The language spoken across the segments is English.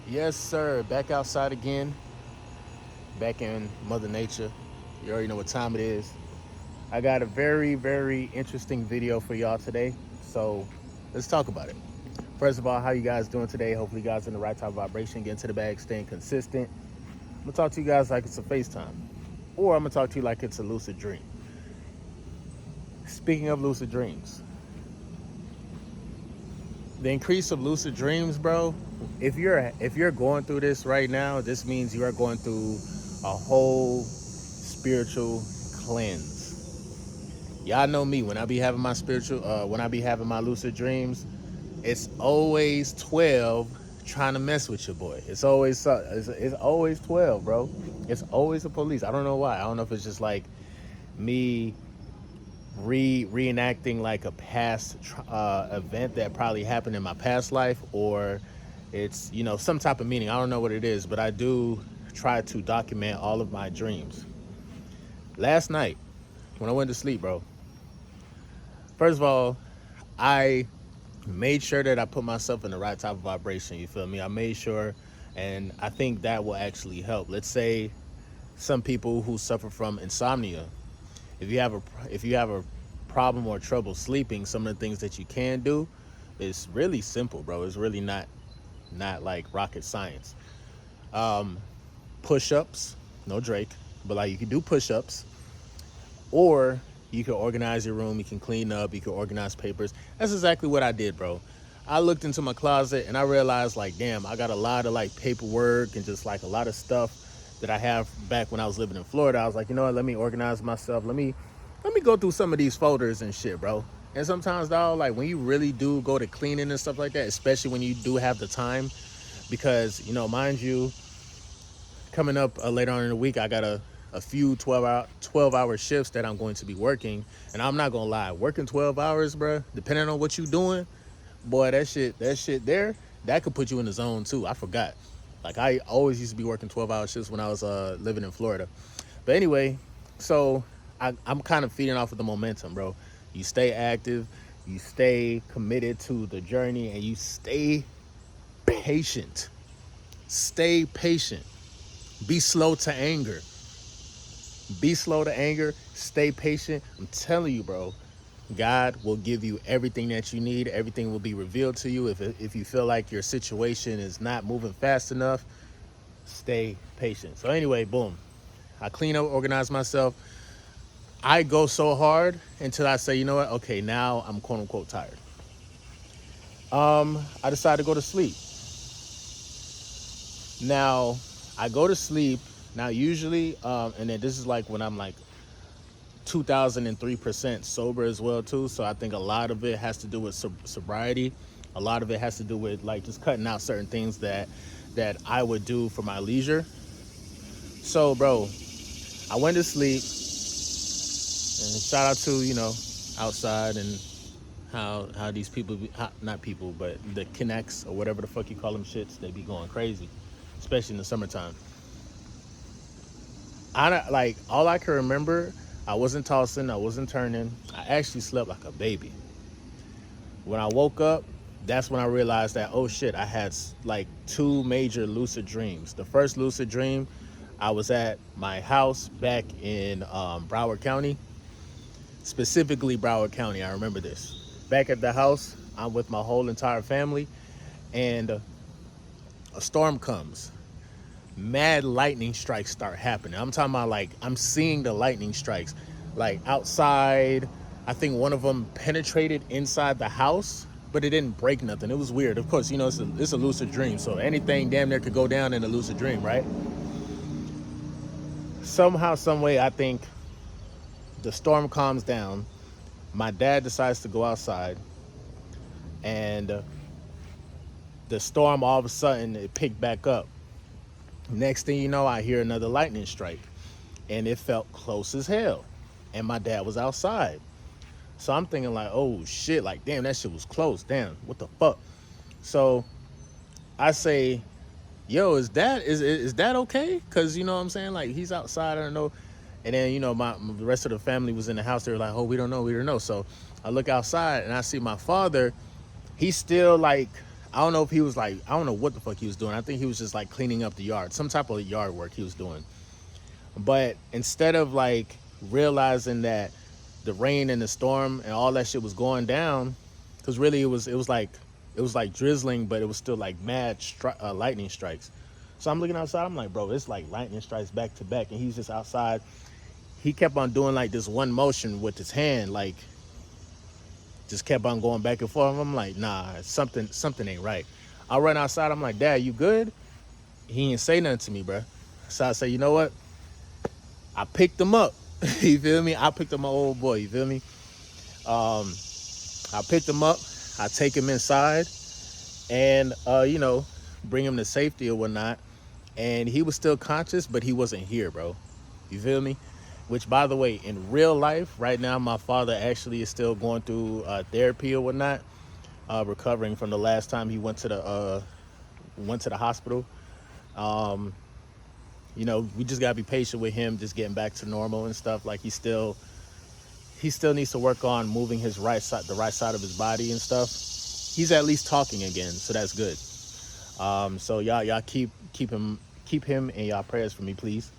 Yes, sir. Back outside again. Back in Mother Nature. You already know what time it is. I got a very, very interesting video for y'all today. So let's talk about it. First of all, how you guys doing today? Hopefully, you guys in the right type of vibration, getting to the bag, staying consistent. I'm gonna talk to you guys like it's a FaceTime, or I'm gonna talk to you like it's a lucid dream. Speaking of lucid dreams, the increase of lucid dreams, bro. If you're going through this right now, this means you are going through a whole spiritual cleanse. Y'all know me when I be having my when I be having my lucid dreams, it's always 12 trying to mess with your boy. It's always 12, bro. It's always the police. I don't know why. I don't know if it's just like me reenacting like a past event that probably happened in my past life, or it's some type of meaning. I don't know what it is, but I do try to document all of my dreams. Last night when I went to sleep, bro, first of all, I made sure that I put myself in the right type of vibration. You feel me? I made sure, and I think that will actually help. Let's say some people who suffer from insomnia, if you have a problem or trouble sleeping, some of the things that you can do is really simple, bro. It's really not like rocket science. Push-ups, no Drake, but like you can do push-ups, or you can organize your room, you can clean up, you can organize papers. That's exactly what I did, bro. I looked into my closet and I realized, like, damn, I got a lot of like paperwork and just like a lot of stuff that I have back when I was living in Florida. I was like, you know what, let me organize myself. Let me go through some of these folders and shit, bro. And sometimes, dog, like when you really do go to cleaning and stuff like that, especially when you do have the time, because mind you, coming up later on in the week, I got a few 12-hour shifts that I'm going to be working. And I'm not gonna lie, working 12 hours, bro, depending on what you doing, boy, that shit there, that could put you in the zone too. I forgot. Like, I always used to be working 12-hour shifts when I was living in Florida. But anyway, so I'm kind of feeding off of the momentum, bro. You stay active, you stay committed to the journey, and you stay patient. Stay patient. Be slow to anger. Be slow to anger. Stay patient. I'm telling you, bro, God will give you everything that you need. Everything will be revealed to you. If you feel like your situation is not moving fast enough, stay patient. So anyway, boom. I clean up, organize myself. I go so hard until I say, you know what? Okay, now I'm quote unquote tired. I decide to go to sleep. Now, I go to sleep. Now, usually, and then this is like when I'm like 2003% sober as well too. So I think a lot of it has to do with sobriety. A lot of it has to do with like just cutting out certain things that I would do for my leisure. So, bro, I went to sleep, and shout out to outside and how these people not people, but the connects or whatever the fuck you call them shits, they be going crazy, especially in the summertime. Like, all I can remember, I wasn't tossing, I wasn't turning. I actually slept like a baby. When I woke up, that's when I realized that, oh shit, I had like two major lucid dreams. The first lucid dream, I was at my house back in Broward County, specifically Broward County. I remember this. Back at the house, I'm with my whole entire family, and a storm comes. Mad lightning strikes start happening. I'm talking about, like, I'm seeing the lightning strikes like outside. I think one of them penetrated inside the house, but it didn't break nothing. It was weird. Of course, it's a lucid dream, so anything damn near could go down in a lucid dream, right? Somehow, some way, I think the storm calms down. My dad decides to go outside, and the storm, all of a sudden, it picked back up. Next thing you know, I hear another lightning strike, and it felt close as hell. And my dad was outside. So I'm thinking like, oh shit, like, damn, that shit was close. Damn, what the fuck? So I say, yo, is that okay? Cause you know what I'm saying? Like, he's outside, I don't know. And then, the rest of the family was in the house. They were like, oh, we don't know. So I look outside and I see my father. He's still like I don't know if he was like, I don't know what the fuck he was doing. I think he was just like cleaning up the yard, some type of yard work he was doing. But instead of like realizing that the rain and the storm and all that shit was going down, because really it was like drizzling, but it was still like mad lightning strikes. So I'm looking outside. I'm like, bro, it's like lightning strikes back to back, and he's just outside. He kept on doing like this one motion with his hand, like just kept on going back and forth. I'm like, nah, something ain't right. I run outside. I'm like, Dad, you good? He ain't say nothing to me, bro. So I say, you know what? I picked him up. You feel me? I picked up my old boy. You feel me? I picked him up. I take him inside and, bring him to safety or whatnot. And he was still conscious, but he wasn't here, bro. You feel me? Which, by the way, in real life, right now, my father actually is still going through therapy or whatnot, recovering from the last time he went to the hospital. We just gotta be patient with him, just getting back to normal and stuff. Like he still needs to work on moving the right side of his body and stuff. He's at least talking again, so that's good. So y'all keep him in y'all prayers for me, please.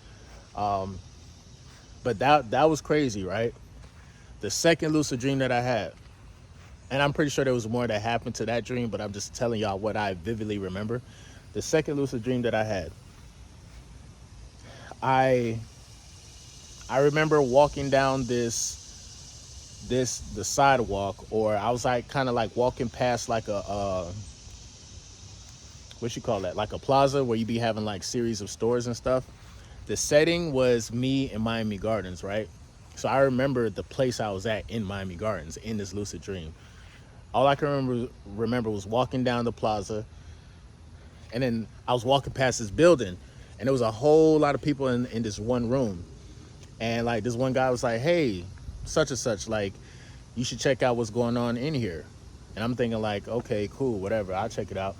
But that was crazy, right? The second lucid dream that I had, and I'm pretty sure there was more that happened to that dream, but I'm just telling y'all what I vividly remember. The second lucid dream that I had, I remember walking down the sidewalk, or I was like kind of like walking past like a what you call that, like a plaza where you be having like series of stores and stuff. The setting was me in Miami Gardens, right? So I remember the place I was at in Miami Gardens in this lucid dream. All I can remember was walking down the plaza, and then I was walking past this building, and there was a whole lot of people in this one room. And like this one guy was like, hey, such and such, like, you should check out what's going on in here. And I'm thinking like, okay, cool, whatever, I'll check it out.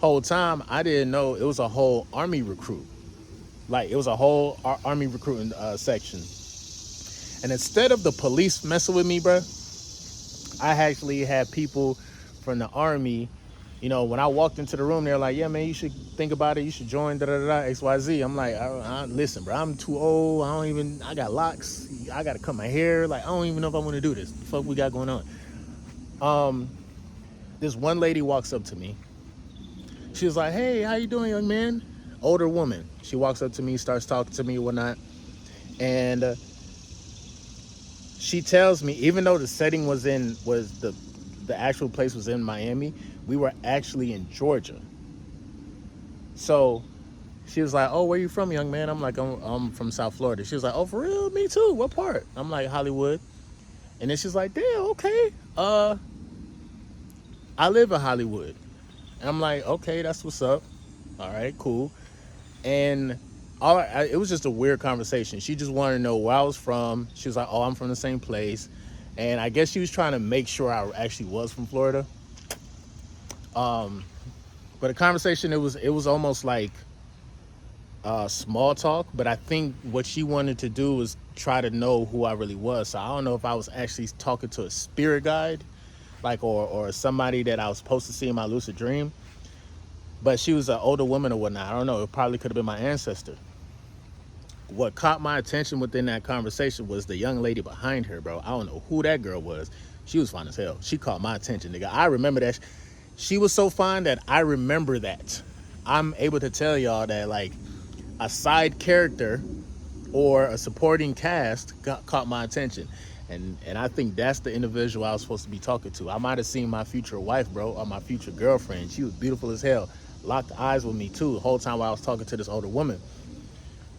Whole time I didn't know it was a whole army recruit. Like it was a whole army recruiting section. And instead of the police messing with me, bro, I actually had people from the army. When I walked into the room, they're like, yeah, man, you should think about it. You should join XYZ. I'm like, listen, bro, I'm too old. I got locks. I got to cut my hair. Like, I don't even know if I want to do this. The fuck we got going on? This one lady walks up to me. She was like, hey, how you doing, young man? Older woman. She walks up to me, starts talking to me or whatnot. And she tells me, even though the setting was the actual place was in Miami, we were actually in Georgia. So she was like, oh, where you from, young man? I'm like, I'm from South Florida. She was like, oh, for real? Me too. What part? I'm like, Hollywood. And then she's like, damn, okay. I live in Hollywood. And I'm like, okay, that's what's up. All right, cool. And it was just a weird conversation. She just wanted to know where I was from. She was like, oh, I'm from the same place. And I guess she was trying to make sure I actually was from Florida. But the conversation, it was almost like small talk. But I think what she wanted to do was try to know who I really was. So I don't know if I was actually talking to a spirit guide, like, or somebody that I was supposed to see in my lucid dream. But she was an older woman or whatnot. I don't know. It probably could have been my ancestor. What caught my attention within that conversation was the young lady behind her, bro. I don't know who that girl was. She was fine as hell. She caught my attention, nigga. I remember that. She was so fine that I remember that. I'm able to tell y'all that, like, a side character or a supporting cast caught my attention. And I think that's the individual I was supposed to be talking to. I might have seen my future wife, bro, or my future girlfriend. She was beautiful as hell. Locked eyes with me, too, the whole time while I was talking to this older woman.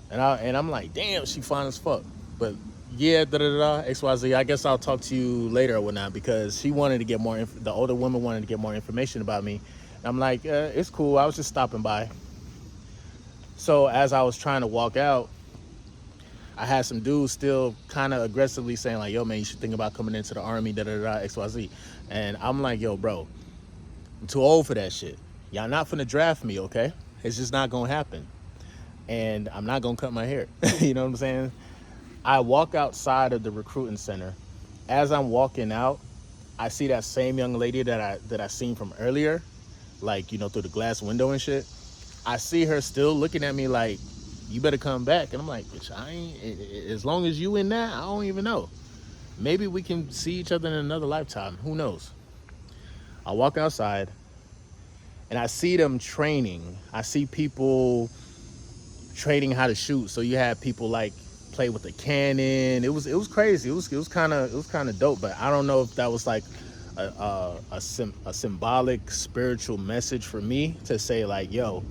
And I'm like, damn, she fine as fuck. But yeah, XYZ. I guess I'll talk to you later or whatnot, because she wanted to get more. The older woman wanted to get more information about me. And I'm like, it's cool. I was just stopping by. So as I was trying to walk out, I had some dudes still kind of aggressively saying like, yo, man, you should think about coming into the army, XYZ. And I'm like, yo, bro, I'm too old for that shit. Y'all not finna draft me, okay? It's just not gonna happen. And I'm not gonna cut my hair. You know what I'm saying? I walk outside of the recruiting center. As I'm walking out, I see that same young lady that I seen from earlier, like, you know, through the glass window and shit. I see her still looking at me like, you better come back. And I'm like, bitch, I ain't, as long as you in that, I don't even know. Maybe we can see each other in another lifetime. Who knows? I walk outside and I see them training. I see people training how to shoot. So you have people like play with the cannon. It was crazy. It was kind of dope. But I don't know if that was like a symbolic spiritual message for me to say like, yo,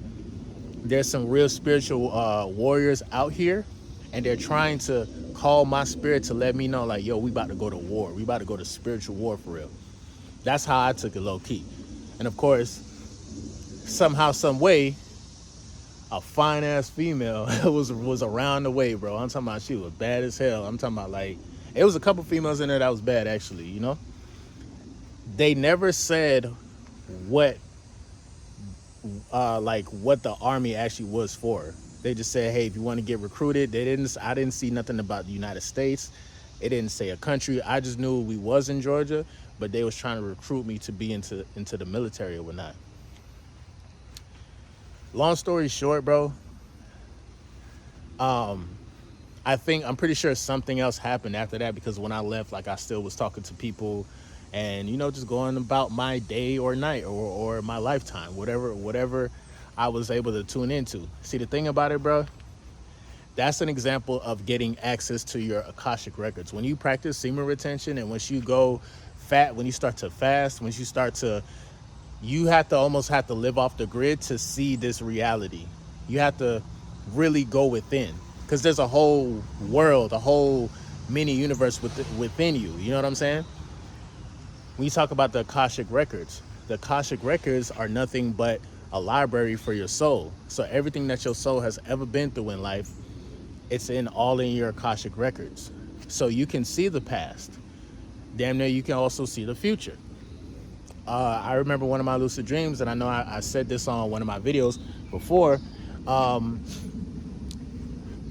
there's some real spiritual warriors out here, and they're trying to call my spirit to let me know like, yo, we about to go to war. We about to go to spiritual war for real. That's how I took it low key. And of course, somehow, some way, a fine ass female was around the way, bro. I'm talking about she was bad as hell. I'm talking about like, it was a couple females in there that was bad actually, you know? They never said what like what the army actually was for. They just said, hey, if you want to get recruited. I didn't see nothing about the United States. It didn't say a country. I just knew we was in Georgia, but they was trying to recruit me to be into the military or whatnot. Long story short, bro, I'm pretty sure something else happened after that, because when I left, like, I still was talking to people and, you know, just going about my day or night or my lifetime, whatever I was able to tune into. See, the thing about it, bro, that's an example of getting access to your akashic records. When you practice semen retention, and once you go when you start to fast, you almost have to live off the grid to see this reality. You have to really go within, because there's a whole world, a whole mini universe within you. You know what I'm saying? When you talk about the akashic records are nothing but a library for your soul. So everything that your soul has ever been through in life, it's all in your akashic records. So you can see the past. Damn near you can also see the future. I remember one of my lucid dreams, and I know I said this on one of my videos before.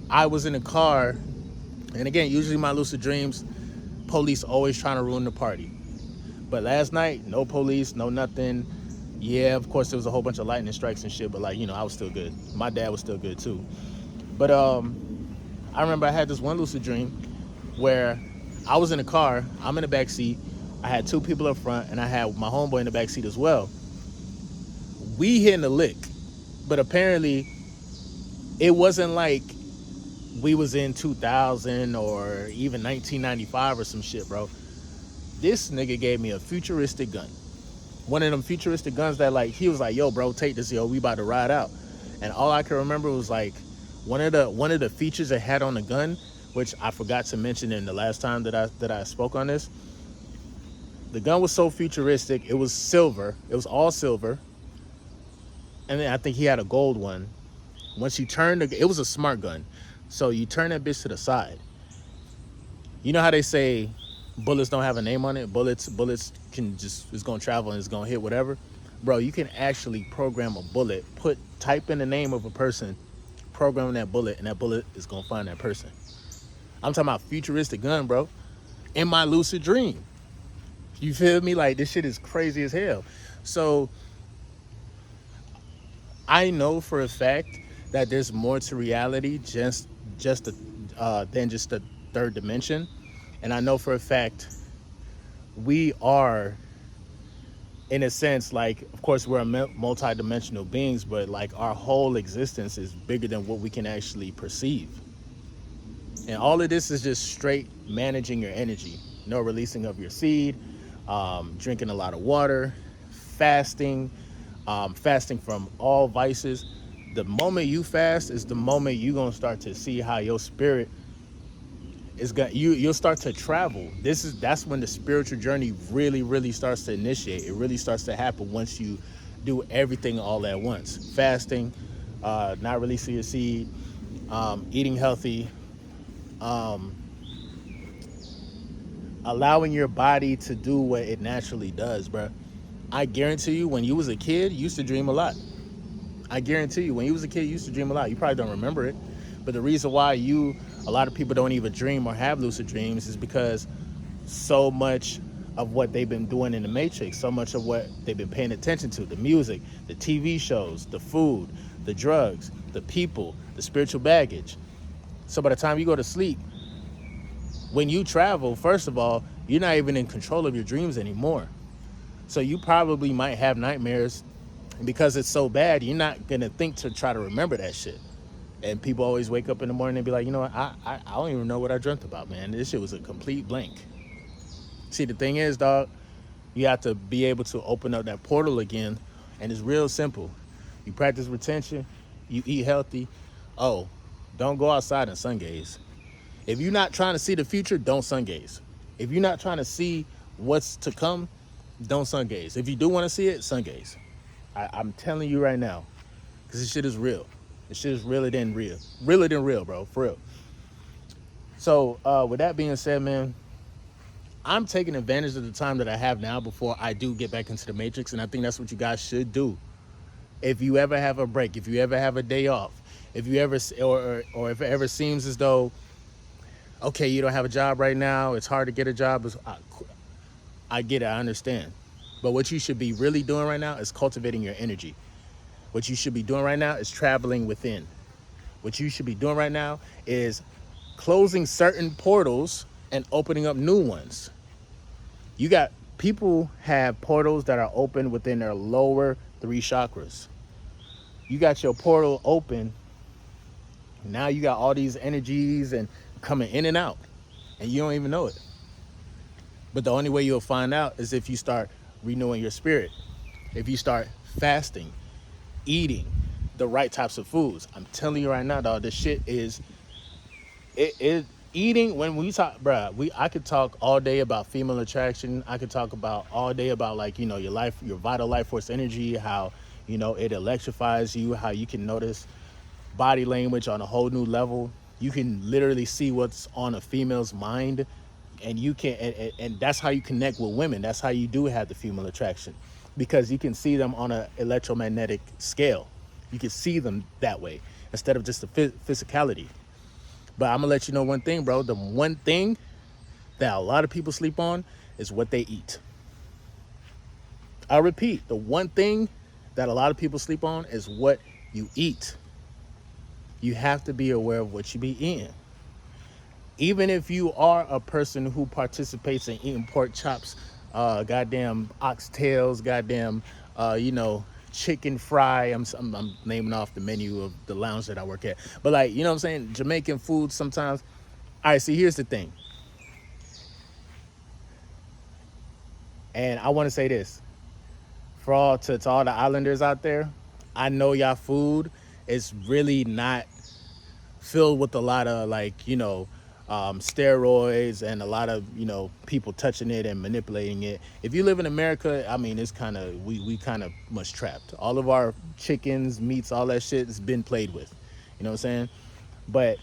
I was in a car, and again, usually my lucid dreams, police always trying to ruin the party. But last night, no police, no nothing. Yeah, of course, there was a whole bunch of lightning strikes and shit, but like, you know, I was still good. My dad was still good too. But I remember I had this one lucid dream where I was in a car, I'm in the back seat, I had two people up front, and I had my homeboy in the back seat as well. We hitting the lick, but apparently it wasn't like we was in 2000 or even 1995 or some shit, bro. This nigga gave me a futuristic gun. One of them futuristic guns that, like, he was like, yo, bro, take this, yo, we about to ride out. And all I can remember was like one of the features it had on the gun, which I forgot to mention in the last time that I spoke on this. The gun was so futuristic. It was silver. It was all silver. And then I think he had a gold one. Once you turn it was a smart gun. So you turn that bitch to the side. You know how they say bullets don't have a name on it? Bullets can it's gonna travel and it's gonna hit whatever. Bro, you can actually program a bullet, type in the name of a person, program that bullet, and that bullet is gonna find that person. I'm talking about futuristic gun, bro. In my lucid dream. You feel me? Like, this shit is crazy as hell. So I know for a fact that there's more to reality than just the third dimension. And I know for a fact we are, in a sense, like, of course we're multi-dimensional beings, but like our whole existence is bigger than what we can actually perceive. And all of this is just straight managing your energy. No releasing of your seed, drinking a lot of water, fasting from all vices. The moment you fast is the moment you're gonna start to see how your spirit you'll start to travel. That's when the spiritual journey really starts to initiate. It really starts to happen once you do everything all at once. Fasting, not releasing your seed, eating healthy, allowing your body to do what it naturally does, bro. I guarantee you, when you was a kid, you used to dream a lot. I guarantee you, when you was a kid, you used to dream a lot. You probably don't remember it, but the reason why a lot of people don't even dream or have lucid dreams is because so much of what they've been doing in the Matrix, so much of what they've been paying attention to, the music, the TV shows, the food, the drugs, the people, the spiritual baggage. So by the time you go to sleep, when you travel, first of all, you're not even in control of your dreams anymore. So you probably might have nightmares, and because it's so bad, you're not gonna think to try to remember that shit. And people always wake up in the morning and be like, you know what, I don't even know what I dreamt about, man. This shit was a complete blank. See, the thing is, dog, you have to be able to open up that portal again, and it's real simple. You practice retention, you eat healthy. Oh, don't go outside and sun gaze. If you're not trying to see the future, don't sun gaze. If you're not trying to see what's to come, don't sun gaze. If you do want to see it, sun gaze. I'm telling you right now, because this shit is real. This shit is realer than real. Realer than real, bro, for real. So with that being said, man, I'm taking advantage of the time that I have now before I do get back into the Matrix, and I think that's what you guys should do. If you ever have a break, if you ever have a day off, if you ever, or if it ever seems as though, okay, you don't have a job right now, it's hard to get a job, I get it, I understand. But what you should be really doing right now is cultivating your energy. What you should be doing right now is traveling within. What you should be doing right now is closing certain portals and opening up new ones. You got people have portals that are open within their lower 3 chakras. You got your portal open. Now you got all these energies and coming in and out, and you don't even know it. But the only way you'll find out is if you start renewing your spirit. If you start fasting, eating the right types of foods. I'm telling you right now, dog, this shit is eating. When we talk, bruh, I could talk all day about female attraction. I could talk about all day about, like, you know, your life, your vital life force energy, how, you know, it electrifies you, how you can notice body language on a whole new level. You can literally see what's on a female's mind, and you can, and that's how you connect with women. That's how you do have the female attraction, because you can see them on an electromagnetic scale. You can see them that way instead of just the physicality. But I'm gonna let you know one thing, bro. The one thing that a lot of people sleep on is what they eat. I repeat, the one thing that a lot of people sleep on is what you eat. You have to be aware of what you be eating. Even if you are a person who participates in eating pork chops, goddamn oxtails, goddamn, you know, chicken fry. I'm naming off the menu of the lounge that I work at. But, like, you know what I'm saying? Jamaican food sometimes. All right, see, here's the thing. And I want to say this. For all to all the islanders out there, I know y'all food is really not filled with a lot of, like, you know, steroids and a lot of, you know, people touching it and manipulating it. If you live in America, I mean, it's kind of, we kind of much trapped. All of our chickens, meats, all that shit has been played with. You know what I'm saying? But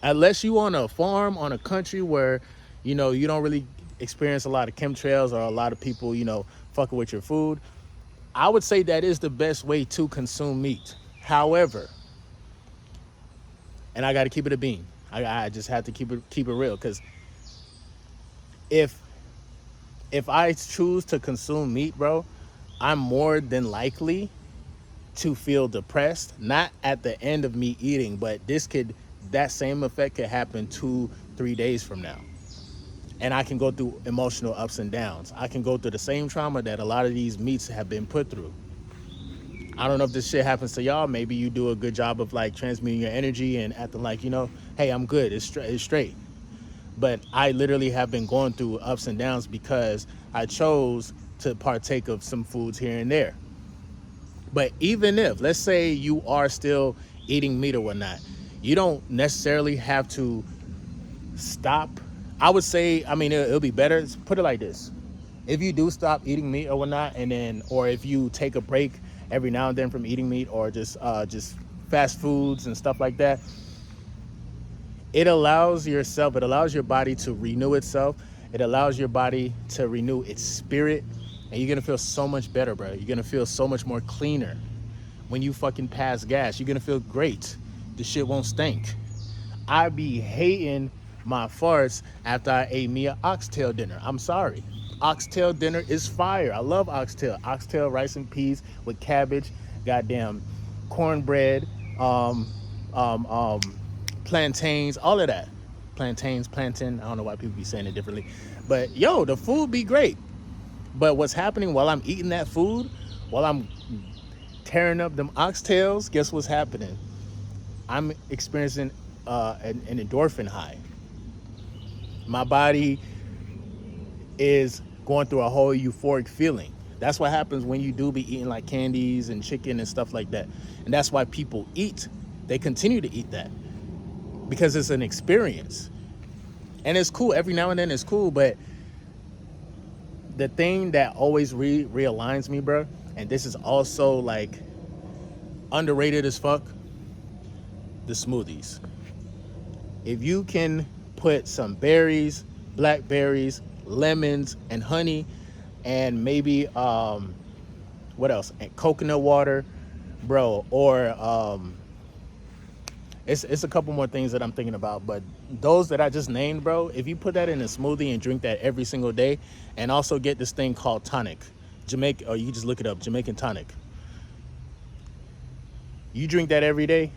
unless you on a farm, on a country where, you know, you don't really experience a lot of chemtrails or a lot of people, you know, fucking with your food, I would say that is the best way to consume meat. However, and I got to keep it a bean. I just have to keep it real, because if I choose to consume meat, bro, I'm more than likely to feel depressed. Not at the end of me eating, but that same effect could happen 2-3 days from now, and I can go through emotional ups and downs. I can go through the same trauma that a lot of these meats have been put through. I don't know if this shit happens to y'all. Maybe you do a good job of, like, transmuting your energy and acting like, you know, hey, I'm good. It's straight. But I literally have been going through ups and downs because I chose to partake of some foods here and there. But even if, let's say you are still eating meat or whatnot, you don't necessarily have to stop. I would say, I mean, it'll be better. Let's put it like this. If you do stop eating meat or whatnot, and then, or if you take a break every now and then from eating meat, or just fast foods and stuff like that, it allows your body to renew itself. It allows your body to renew its spirit, and you're gonna feel so much better, bro. You're gonna feel so much more cleaner. When you fucking pass gas, you're gonna feel great. The shit won't stink. I be hating my farts after I ate me an oxtail dinner. I'm sorry. Oxtail dinner is fire. I love oxtail. Oxtail, rice and peas with cabbage, goddamn cornbread, um, um, um, plantains, all of that. Plantains, plantain. I don't know why people be saying it differently. But yo, the food be great. But what's happening while I'm eating that food, while I'm tearing up them oxtails, guess what's happening? I'm experiencing an endorphin high. My body is going through a whole euphoric feeling. That's what happens when you do be eating like candies and chicken and stuff like that. And that's why people eat. They continue to eat that because it's an experience. And it's cool. Every now and then it's cool. But the thing that always realigns me, bro, and this is also like underrated as fuck, the smoothies. If you can put some berries, blackberries, lemons, and honey, and maybe what else? And coconut water, bro. Or it's a couple more things that I'm thinking about, but those that I just named, bro. If you put that in a smoothie and drink that every single day, and also get this thing called tonic, Jamaica, or you just look it up, Jamaican tonic. You drink that every day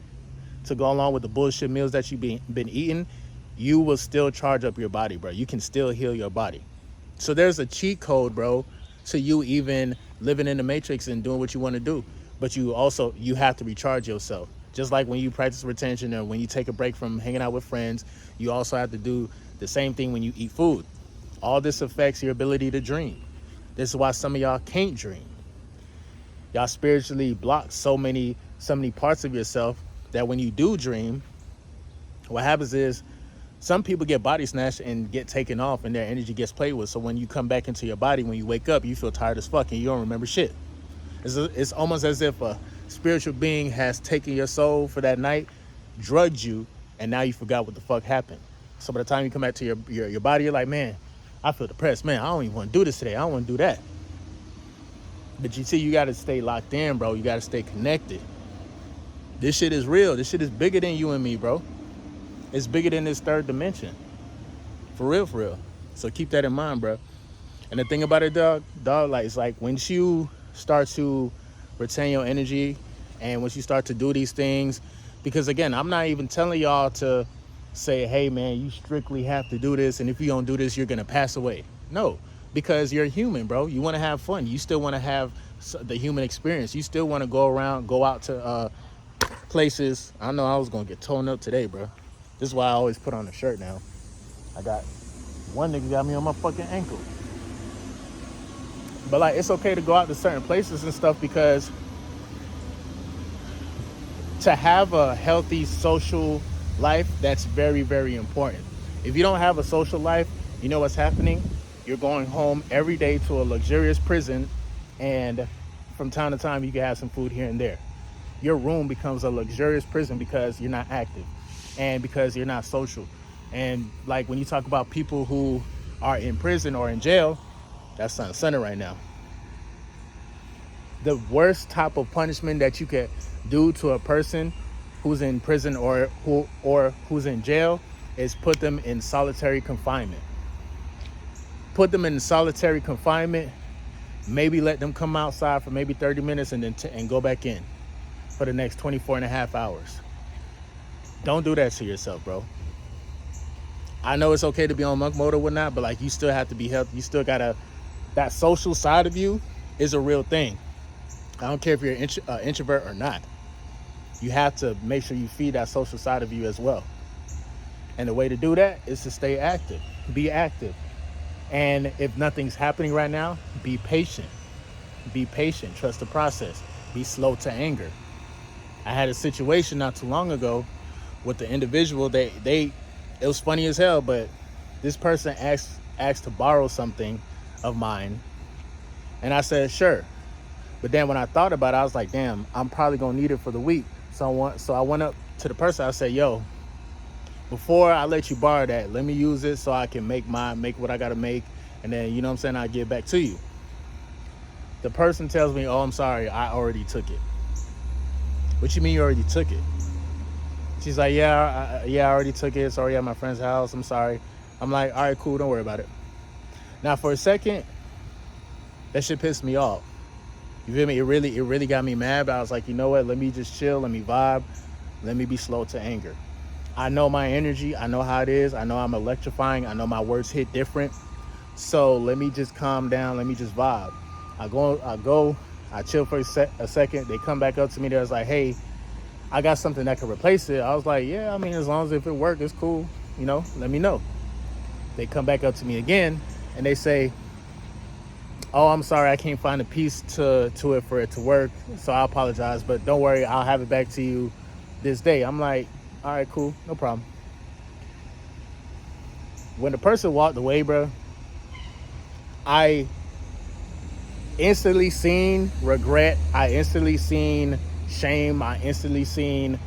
to go along with the bullshit meals that you've been eating, you will still charge up your body, bro. You can still heal your body. So there's a cheat code, bro, to you even living in the matrix and doing what you want to do. But you have to recharge yourself. Just like when you practice retention or when you take a break from hanging out with friends, you also have to do the same thing when you eat food. All this affects your ability to dream. This is why some of y'all can't dream. Y'all spiritually block so many parts of yourself that when you do dream, what happens is some people get body snatched and get taken off and their energy gets played with. So when you come back into your body, when you wake up, you feel tired as fuck and you don't remember shit. It's almost as if a spiritual being has taken your soul for that night, drugged you, and now you forgot what the fuck happened. So by the time you come back to your body, you're like, man, I feel depressed. Man, I don't even want to do this today. I don't want to do that. But you see, you got to stay locked in, bro. You got to stay connected. This shit is real. This shit is bigger than you and me, bro. It's bigger than this third dimension. For real, for real. So keep that in mind, bro. And the thing about it, dog, like, it's like once you start to retain your energy and once you start to do these things, because again, I'm not even telling y'all to say, hey, man, you strictly have to do this. And if you don't do this, you're going to pass away. No, because you're human, bro. You want to have fun. You still want to have the human experience. You still want to go out to places. I know I was going to get torn up today, bro. This is why I always put on a shirt now. I got one nigga got me on my fucking ankle. But like, it's okay to go out to certain places and stuff because to have a healthy social life, that's very, very important. If you don't have a social life, you know what's happening? You're going home every day to a luxurious prison, and from time to time, you can have some food here and there. Your room becomes a luxurious prison because you're not active and because you're not social. And like when you talk about people who are in prison or in jail, that's front and center right now. The worst type of punishment that you could do to a person who's in prison or who's in jail is put them in solitary confinement. Put them in solitary confinement, maybe let them come outside for maybe 30 minutes and then and go back in for the next 24 and a half hours. Don't do that to yourself, bro. I know it's okay to be on monk mode or whatnot, but like, you still have to be healthy. You still gotta, that social side of you is a real thing. I don't care if you're an introvert or not. You have to make sure you feed that social side of you as well. And the way to do that is to stay active. Be active. And if nothing's happening right now, be patient. Be patient. Trust the process. Be slow to anger. I had a situation not too long ago with the individual. It was funny as hell, but this person asked to borrow something of mine. And I said, sure. But then when I thought about it, I was like, damn, I'm probably going to need it for the week. So I went up to the person. I said, yo, before I let you borrow that, let me use it so I can make what I got to make. And then, you know what I'm saying, I'll give it back to you. The person tells me, oh, I'm sorry, I already took it. What you mean you already took it? She's like, I already took it. It's already at my friend's house. I'm sorry. I'm like, all right, cool. Don't worry about it. Now, for a second, that shit pissed me off. You feel me? It really got me mad. But I was like, you know what? Let me just chill. Let me vibe. Let me be slow to anger. I know my energy. I know how it is. I know I'm electrifying. I know my words hit different. So let me just calm down. Let me just vibe. I chill for a second. They come back up to me. They was like, hey, I got something that could replace it. I was like, yeah, I mean, as long as if it works, it's cool. Let me know. They come back up to me again and they say, oh, I'm sorry, I can't find a piece to it for it to work. So I apologize, but don't worry, I'll have it back to you this day. I'm like, all right, cool, no problem. When the person walked away, bro, I instantly seen regret. I instantly seen shame. I instantly seen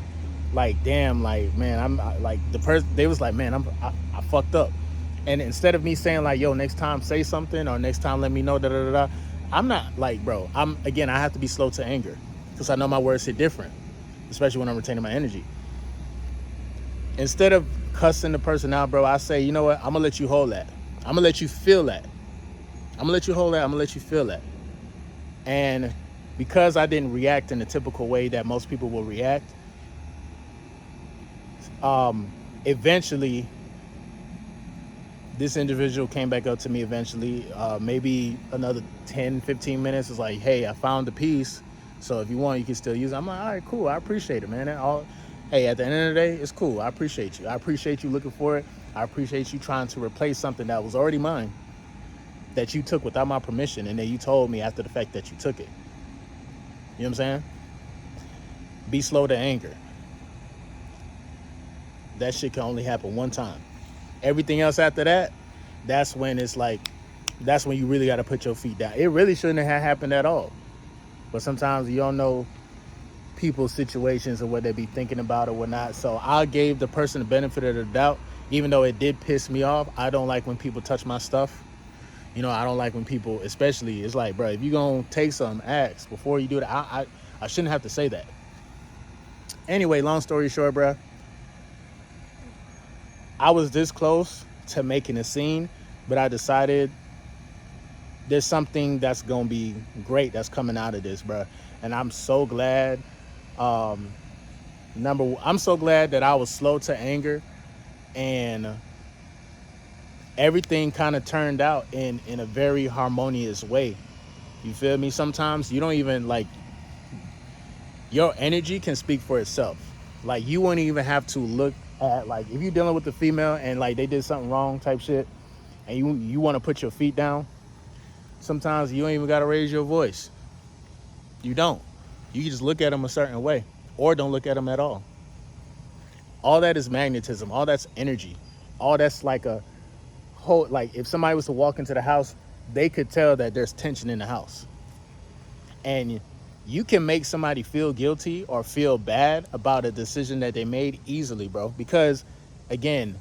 like, damn, like, man, like the person, they was like, man, I fucked up. And instead of me saying like, yo, next time say something, or next time let me know, I'm not like, bro, I have to be slow to anger because I know my words hit different, especially when I'm retaining my energy. Instead of cussing the person out, bro, I say, you know what, I'm gonna let you hold that. I'm gonna let you feel that. I'm gonna let you hold that. I'm gonna let you feel that. And because I didn't react in the typical way that most people will react, eventually this individual came back up to me eventually, maybe another 10, 15 minutes. It's like, hey, I found the piece. So if you want, you can still use it. I'm like, all right, cool. I appreciate it, man. Hey, at the end of the day, it's cool. I appreciate you. I appreciate you looking for it. I appreciate you trying to replace something that was already mine, that you took without my permission, and then you told me after the fact that you took it. You know what I'm saying? Be slow to anger. That shit can only happen one time. Everything else after that, that's when you really got to put your feet down. It really shouldn't have happened at all. But sometimes you don't know people's situations and what they be thinking about or whatnot. So I gave the person the benefit of the doubt, even though it did piss me off. I don't like when people touch my stuff. I don't like when people, especially, it's like, bro, if you gonna take something, ask before you do that. I shouldn't have to say that. Anyway, long story short, bro, I was this close to making a scene, but I decided there's something that's gonna be great that's coming out of this, bro. And I'm so glad. I'm so glad that I was slow to anger, and everything kind of turned out in a very harmonious way. You feel me? Sometimes you don't even like, your energy can speak for itself. Like, you wouldn't even have to look at, like, if you're dealing with the female and like they did something wrong type shit, and you want to put your feet down, sometimes you don't even got to raise your voice. You don't. You can just look at them a certain way, or don't look at them at all. All that is magnetism. All that's energy. All that's like a whole, like if somebody was to walk into the house, they could tell that there's tension in the house. And you can make somebody feel guilty or feel bad about a decision that they made easily, bro. Because, again,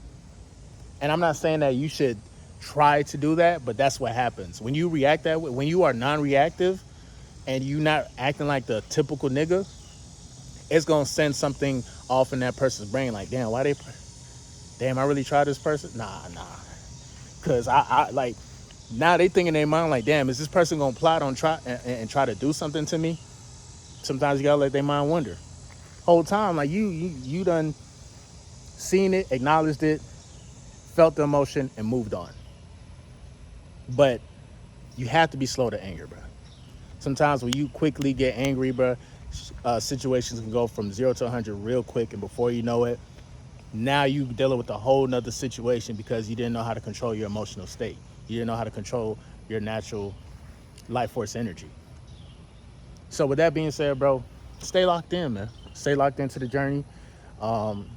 and I'm not saying that you should try to do that, but that's what happens. When you react that way, when you are non-reactive and you not acting like the typical nigga, it's going to send something off in that person's brain. Like, damn, I really tried this person? Nah. Because I like, now they think in their mind like, damn, is this person going to plot on and try to do something to me? Sometimes you got to let their mind wander. Whole time, like, you done seen it, acknowledged it, felt the emotion, and moved on. But you have to be slow to anger, bro. Sometimes when you quickly get angry, bro, situations can go from 0 to 100 real quick, and before you know it, now you dealing with a whole nother situation because you didn't know how to control your emotional state. You didn't know how to control your natural life force energy. So with that being said, bro, stay locked in, man. Stay locked into the journey.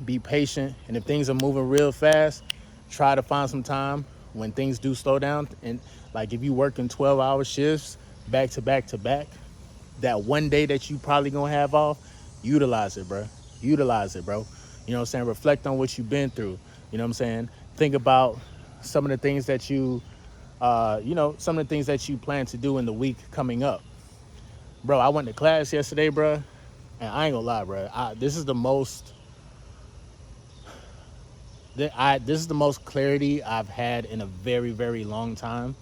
Be patient. And if things are moving real fast, try to find some time when things do slow down. And like if you work in 12-hour shifts back to back to back, that one day that you probably gonna have off, utilize it, bro. Utilize it, bro. You know what I'm saying? Reflect on what you've been through. You know what I'm saying? Think about some of the things that some of the things that you plan to do in the week coming up. Bro, I went to class yesterday, bro, and I ain't gonna lie, bro. This is the most clarity I've had in a very, very long time.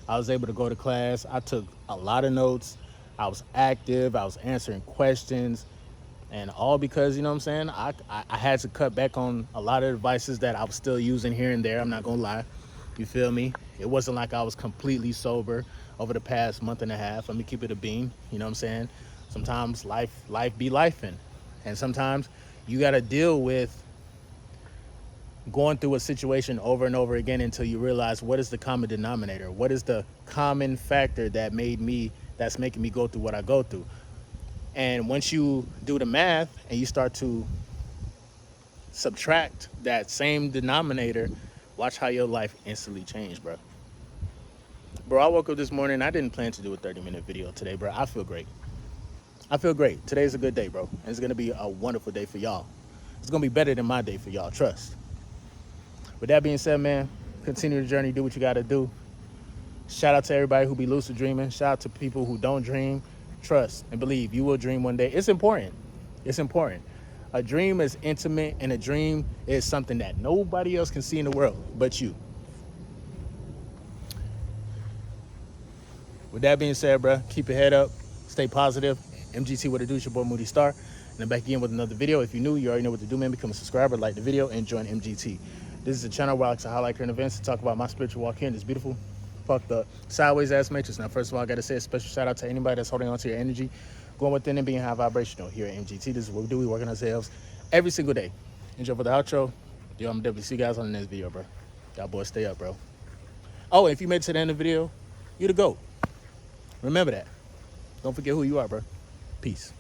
I was able to go to class. I took a lot of notes. I was active. I was answering questions. And all because, you know what I'm saying, I had to cut back on a lot of devices that I was still using here and there. I'm not going to lie. You feel me? It wasn't like I was completely sober over the past month and a half. Let me keep it a bean. You know what I'm saying? Sometimes life be lifing. And sometimes you got to deal with going through a situation over and over again until you realize what is the common denominator, what is the common factor that's making me go through what I go through. And once you do the math and you start to subtract that same denominator, watch how your life instantly change, bro. Bro, I woke up this morning. I didn't plan to do a 30-minute video today, bro. I feel great. Today's a good day, bro. And it's going to be a wonderful day for y'all. It's going to be better than my day for y'all, trust. With that being said, man, continue the journey, do what you got to do. Shout out to everybody who be lucid dreaming. Shout out to people who don't dream. Trust and believe you will dream one day. It's important. It's important. A dream is intimate, and a dream is something that nobody else can see in the world but you. With that being said, bro, keep your head up. Stay positive. MGT, what it do? It's your boy Moody Starr. And I'm back again with another video. If you're new, you already know what to do, man. Become a subscriber, like the video, and join MGT. This is a channel where I like to highlight current events and talk about my spiritual walk here in this beautiful, fucked up, sideways ass matrix. Now, first of all, I got to say a special shout out to anybody that's holding on to your energy, going within and being high vibrational here at MGT. This is what we do. We work on ourselves every single day. Enjoy for the outro. Yo, I'm definitely see you guys on the next video, bro. Y'all boys stay up, bro. Oh, if you made it to the end of the video, you're the GOAT. Remember that. Don't forget who you are, bro. Peace.